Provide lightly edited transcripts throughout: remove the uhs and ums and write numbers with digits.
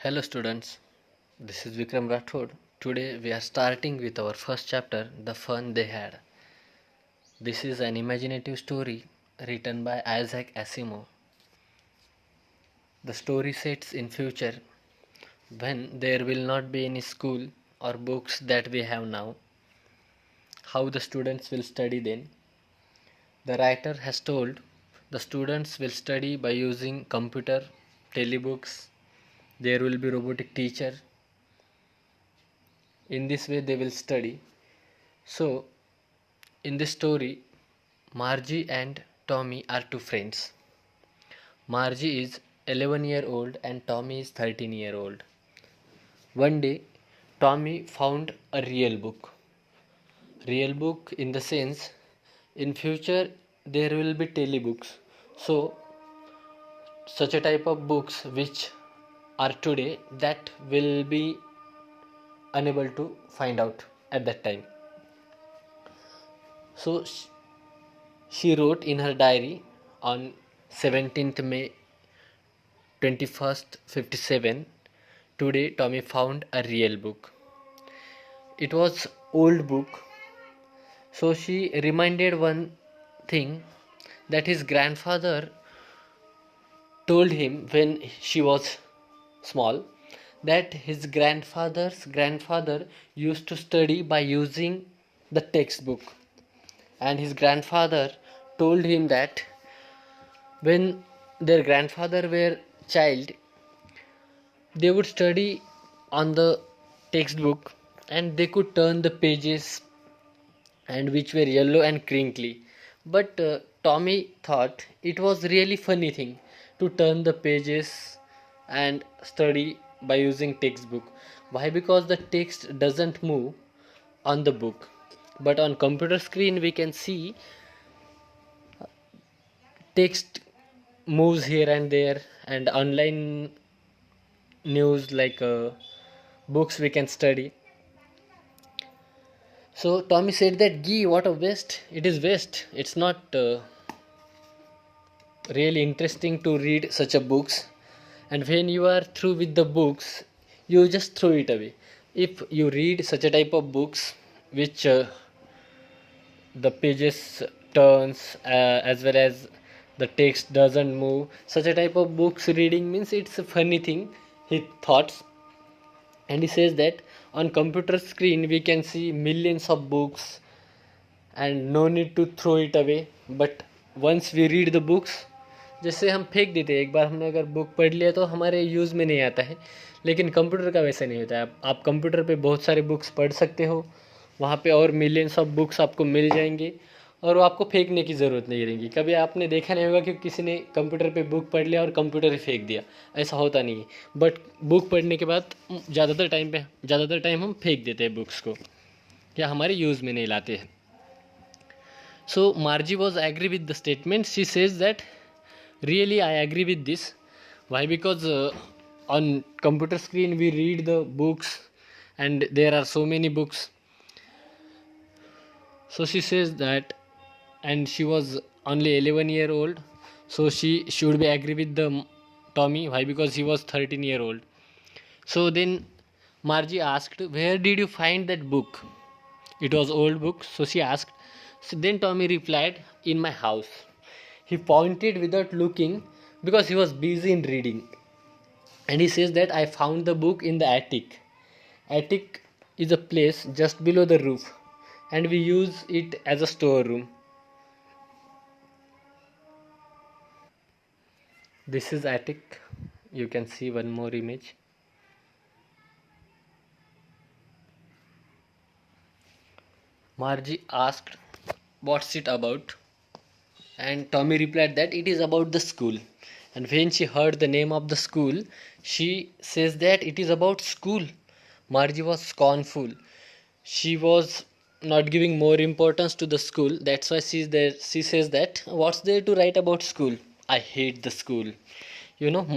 Hello students, this is Vikram Rathod. Today we are starting with our first chapter, The Fun They Had. This is an imaginative story written by Isaac Asimov. The story sets in future when there will not be any school or books that we have now. How the students will study then. The writer has told the students will study by using computer, telebooks, there will be robotic teacher. In this way they will study. So in this story, Margie and Tommy are two friends. Margie is 11-year-old and Tommy is 13-year-old. One day, Tommy found a real book. Real book in the sense, in future there will be telebooks. So, such a type of books which are today that will be unable to find out at that time. So, she wrote in her diary on 17th May 21st 57. Today Tommy found a real book. It was old book. So she reminded one thing that his grandfather told him when she was small, that his grandfather's grandfather used to study by using the textbook, and his grandfather told him that when their grandfather were child, they would study on the textbook and they could turn the pages and which were yellow and crinkly. But Tommy thought it was really funny thing to turn the pages and study by using textbook. Why? Because the text doesn't move on the book, but on computer screen we can see text moves here and there, and online news like books we can study. So Tommy said that, "Gee, what a waste! It is waste. It's not really interesting to read such a books. And when you are through with the books, you just throw it away. If you read such a type of books, which the pages turns as well as the text doesn't move, such a type of books reading means it's a funny thing." He thoughts, and he says that on computer screen we can see millions of books and no need to throw it away. But once we read the books, जैसे हम फेंक देते हैं, एक बार हमने अगर book पढ़ लिया तो हमारे यूज़ में नहीं आता है, लेकिन कंप्यूटर का वैसा नहीं होता है। आप कंप्यूटर पे बहुत सारे बुक्स पढ़ सकते हो, वहाँ पे और मिलियंस ऑफ बुक्स आपको मिल जाएंगे और वो आपको फेंकने की ज़रूरत नहीं रहेगी। कभी आपने देखा नहीं होगा कि किसी ने कंप्यूटर पे बुक पढ़ लिया और कंप्यूटर ही फेंक दिया, ऐसा होता नहीं है। बट बुक पढ़ने के बाद ज़्यादातर टाइम हम फेंक देते हैं बुक्स को, या हमारे यूज़ में नहीं लाते हैं। So Margie was agree with the statement. She says that, really I agree with this. Why? Because on computer screen we read the books and there are so many books. So she says that, and she was only 11-year-old, so she should be agree with the Tommy. Why? Because he was 13-year-old. So then Margie asked, "Where did you find that book?" It was old book. So she asked. So then Tommy replied, "In my house." He pointed without looking because he was busy in reading. And he says that, "I found the book in the attic." Attic is a place just below the roof and we use it as a storeroom. This is attic. You can see one more image. Margie asked, "What's it about?" And Tommy replied that it is about the school. And when she heard the name of the school, she says that it is about school. Margie was scornful. She was not giving more importance to the school. That's why she says that, "What's there to write about school? I hate the school."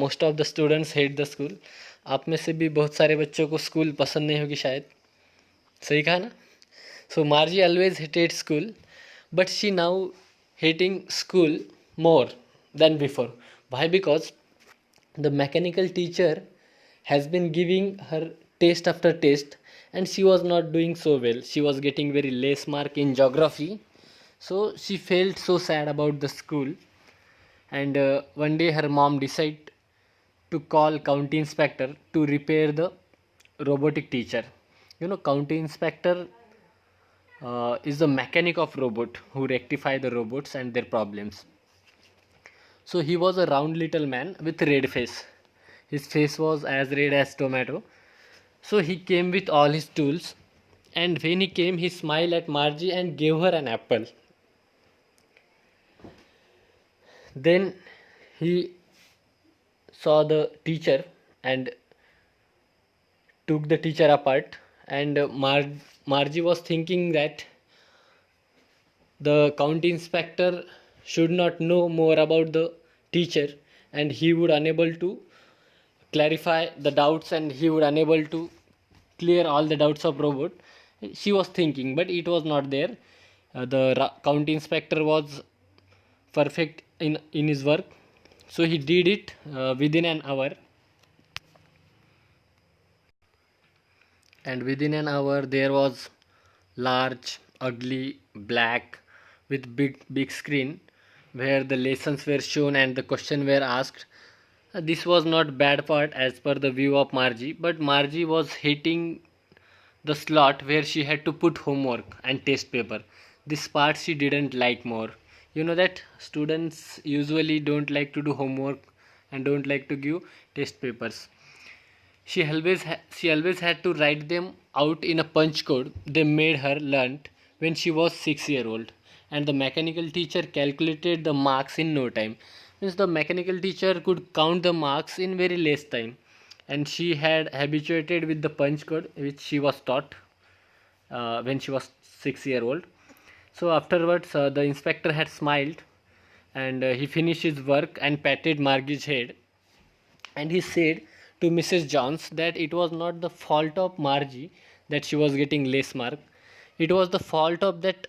Most of the students hate the school. आप में से भी बहुत सारे बच्चों को school पसंद नहीं होगी शायद, सही कहा ना? So Margie always hated school, but she now hating school more than before. Why? Because the mechanical teacher has been giving her test after test, and she was not doing so well. She was getting very less mark in geography, so she felt so sad about the school. And one day her mom decided to call county inspector to repair the robotic teacher. County inspector is the mechanic of robot who rectify the robots and their problems. So he was a round little man with red face. His face was as red as tomato. So he came with all his tools, and when he came, he smiled at Margie and gave her an apple. Then he saw the teacher and took the teacher apart, and Margie was thinking that the county inspector should not know more about the teacher, and he would unable to clarify the doubts, and he would unable to clear all the doubts of robot. She was thinking, but it was not there. The county inspector was perfect in his work, so he did it within an hour. And within an hour there was large, ugly, black, with big screen, where the lessons were shown and the question were asked. This was not bad part as per the view of Margie, but Margie was hating the slot where she had to put homework and test paper. This part she didn't like more. You know that students usually don't like to do homework and don't like to give test papers. She always had to write them out in a punch code they made her learn when she was 6 year old, and the mechanical teacher calculated the marks in no time. Means the mechanical teacher could count the marks in very less time, and she had habituated with the punch code which she was taught when she was 6 year old. So afterwards the inspector had smiled, and he finished his work and patted Margie's head, and he said to Mrs. Jones that it was not the fault of Margie that she was getting less mark. It was the fault of that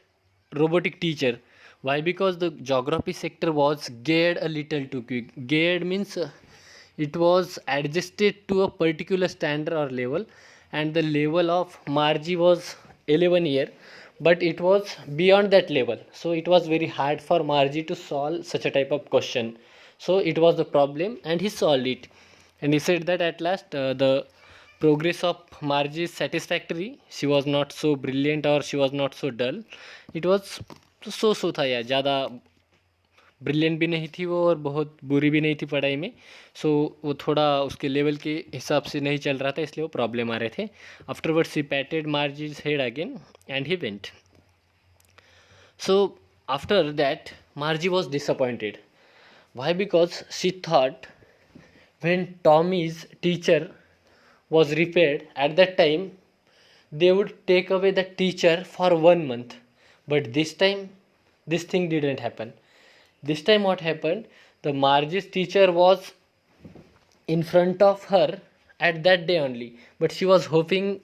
robotic teacher. Why? Because the geography sector was geared a little too quick. Geared means it was adjusted to a particular standard or level, and the level of Margie was 11 year, but it was beyond that level. So it was very hard for Margie to solve such a type of question. So it was the problem, and he solved it. And he said that at last the progress of Margie is satisfactory. She was not so brilliant or she was not so dull. It was so था यार, ज़्यादा brilliant भी नहीं थी वो और बहुत बुरी भी नहीं थी पढ़ाई में. सो वो थोड़ा उसके लेवल के हिसाब से नहीं चल रहा था, इसलिए वो प्रॉब्लम आ रहे थे. Afterwards he patted Margie's head again and he went. So after that Margie was disappointed. Why? Because she thought when Tommy's teacher was repaired at that time they would take away the teacher for 1 month. But this time this thing didn't happen. This time what happened, the Margie's teacher was in front of her at that day only, but she was hoping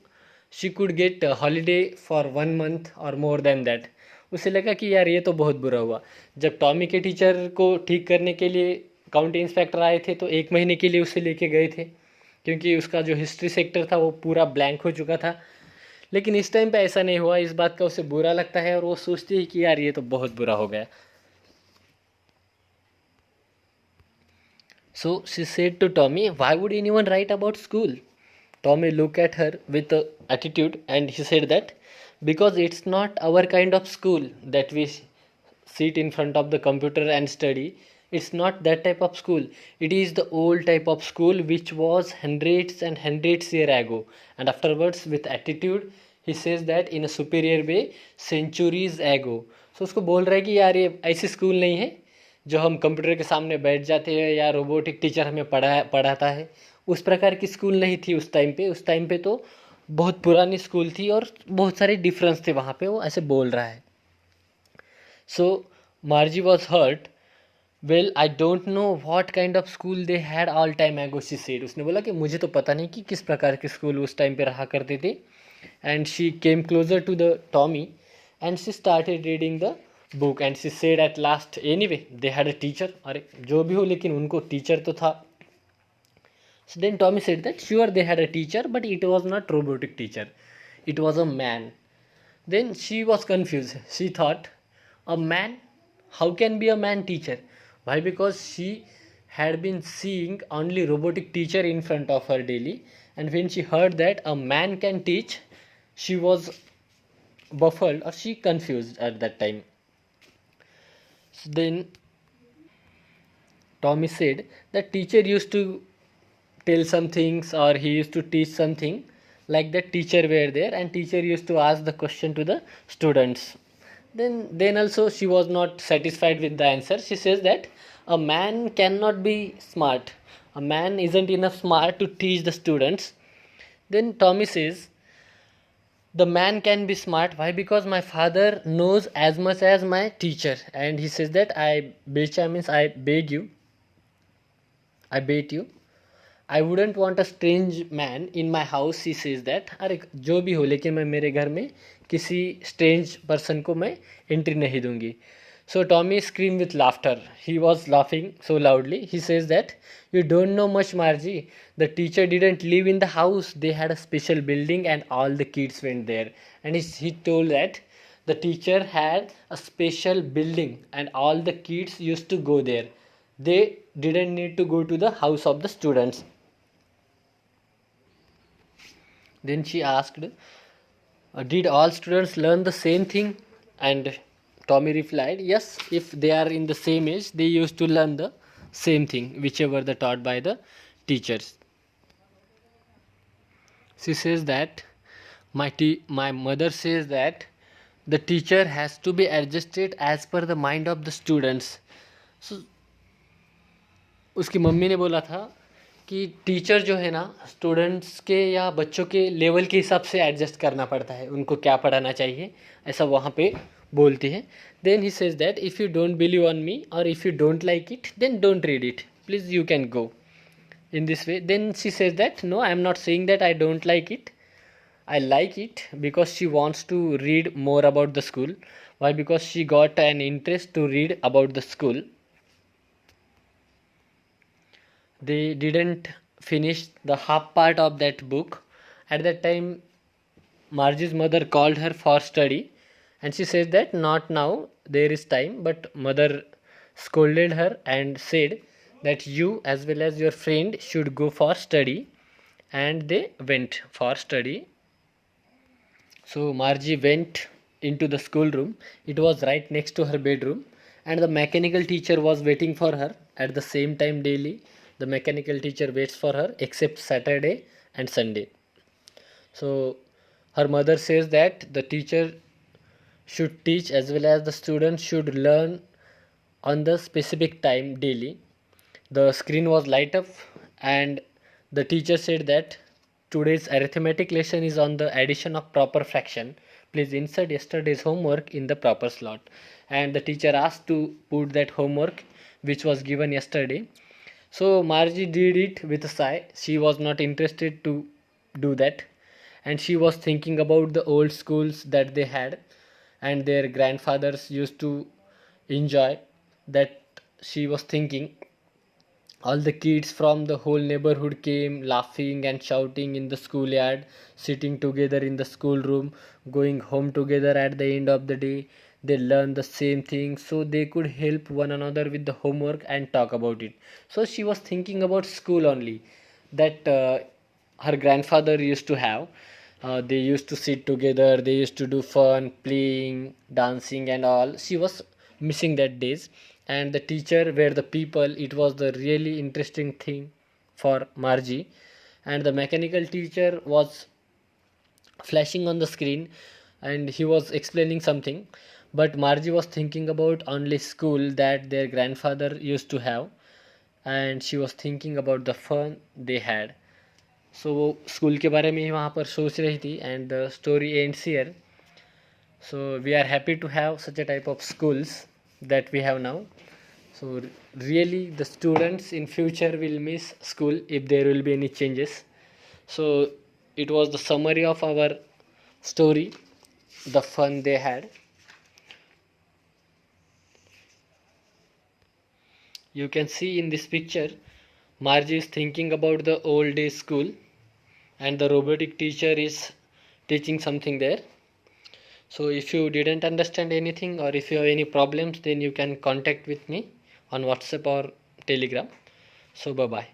she could get a holiday for 1 month or more than that. उसे लगा कि यार ये तो बहुत बुरा हुआ. जब टॉमी के टीचर को ठीक करने के लिए काउंटी इंस्पेक्टर आए थे तो 1 महीने के लिए उसे लेके गए थे, क्योंकि उसका जो हिस्ट्री सेक्टर था वो पूरा ब्लैंक हो चुका था. लेकिन इस टाइम पे ऐसा नहीं हुआ. इस बात का उसे बुरा लगता है और वो सोचती है कि यार ये तो बहुत बुरा हो गया. So she said to Tommy, why would anyone write about school? Tommy looked at her with a attitude and he said that because it's not our kind of school that we sit in front of the computer and study. It's not that type of school. It is the old type of school which was hundreds and hundreds years ago. And afterwards with attitude he says that in a superior way, centuries ago. So उसको बोल रहा है कि यार ये ऐसी school नहीं है जो हम कंप्यूटर के सामने बैठ जाते हैं या रोबोटिक टीचर हमें पढ़ाता है. उस प्रकार की स्कूल नहीं थी उस टाइम पे. उस टाइम पे तो बहुत पुरानी स्कूल थी और बहुत सारे डिफरेंस थे वहाँ पे. वो ऐसे बोल रहा है. So Margie was hurt. Well I don't know what kind of school they had all time ago, she said. उसने बोला कि मुझे तो पता नहीं कि किस प्रकार के स्कूल उस टाइम पे रहा करते थे. And she came closer to the Tommy and she started reading the book and she said at last anyway they had a teacher. अरे जो भी हो लेकिन उनको टीचर तो था. So then Tommy said that sure they had a teacher, but it was not robotic teacher. It was a man. Then she was confused. She thought, a man? How can be a man teacher? Why? Because she had been seeing only robotic teacher in front of her daily, and when she heard that a man can teach, she was baffled or she confused at that time. So then Tommy said that teacher used to tell some things or he used to teach something, like that teacher were there and teacher used to ask the question to the students. Then also she was not satisfied with the answer. She says that a man cannot be smart. A man isn't enough smart to teach the students. Then Tommy says the man can be smart. Why? Because my father knows as much as my teacher. And he says that I becha means I beg you, I bet you, I wouldn't want a strange man in my house. He says that अरे जो भी हो लेकिन मैं मेरे घर में किसी स्ट्रेंज पर्सन को मैं एंट्री नहीं दूंगी. So Tommy scream with laughter. He was laughing so loudly. He says that you don't know much Margie. The teacher didn't live in the house. They had a special building and all the kids went there. And he told that the teacher had a special building and all the kids used to go there. They didn't need to go to the house of the students. Then she asked, did all students learn the same thing? And Tommy replied, yes, if they are in the same age, they used to learn the same thing, whichever they taught by the teachers. She says that my mother says that the teacher has to be adjusted as per the mind of the students. So उसकी mummy ने बोला था कि teacher जो है ना students के या बच्चों के लेवल के हिसाब से एडजस्ट करना पड़ता है, उनको क्या पढ़ाना चाहिए ऐसा वहाँ पे बोलती है. Then he says that if you don't believe on me और if you don't like it then don't read it, please you can go in this way. Then she says that no, I am not saying that I don't like it. I like it because she wants to read more about the school. Why? Because she got an interest to read about the school. They didn't finish the half part of that book. At that time Margie's mother called her for study and she says that not now, there is time. But mother scolded her and said that you as well as your friend should go for study. And they went for study. So Margie went into the schoolroom. It was right next to her bedroom and the mechanical teacher was waiting for her at the same time daily. The mechanical teacher waits for her except Saturday and Sunday. So her mother says that the teacher should teach as well as the students should learn on the specific time daily. The screen was light up and the teacher said that today's arithmetic lesson is on the addition of proper fraction. Please insert yesterday's homework in the proper slot. And the teacher asked to put that homework which was given yesterday. So Margie did it with a sigh. She was not interested to do that and she was thinking about the old schools that they had and their grandfathers used to enjoy. That she was thinking all the kids from the whole neighborhood came laughing and shouting in the schoolyard, sitting together in the schoolroom, going home together at the end of the day. They learned the same thing so they could help one another with the homework and talk about it. So she was thinking about school only, that her grandfather used to have. They used to sit together, they used to do fun, playing, dancing and all. She was missing that days. And the teacher were the people. It was the really interesting thing for Margie. And the mechanical teacher was flashing on the screen and he was explaining something, but Margie was thinking about only school that their grandfather used to have and she was thinking about the fun they had. So वो school के बारे में ही वहाँ पर सोच रही थी. And the story ends here. So we are happy to have such a type of schools that we have now. So really the students in future will miss school if there will be any changes. So it was the summary of our story, the fun they had. You can see in this picture Margie is thinking about the old day school, and the robotic teacher is teaching something there. So if you didn't understand anything or if you have any problems, then you can contact with me on WhatsApp or Telegram. So bye bye.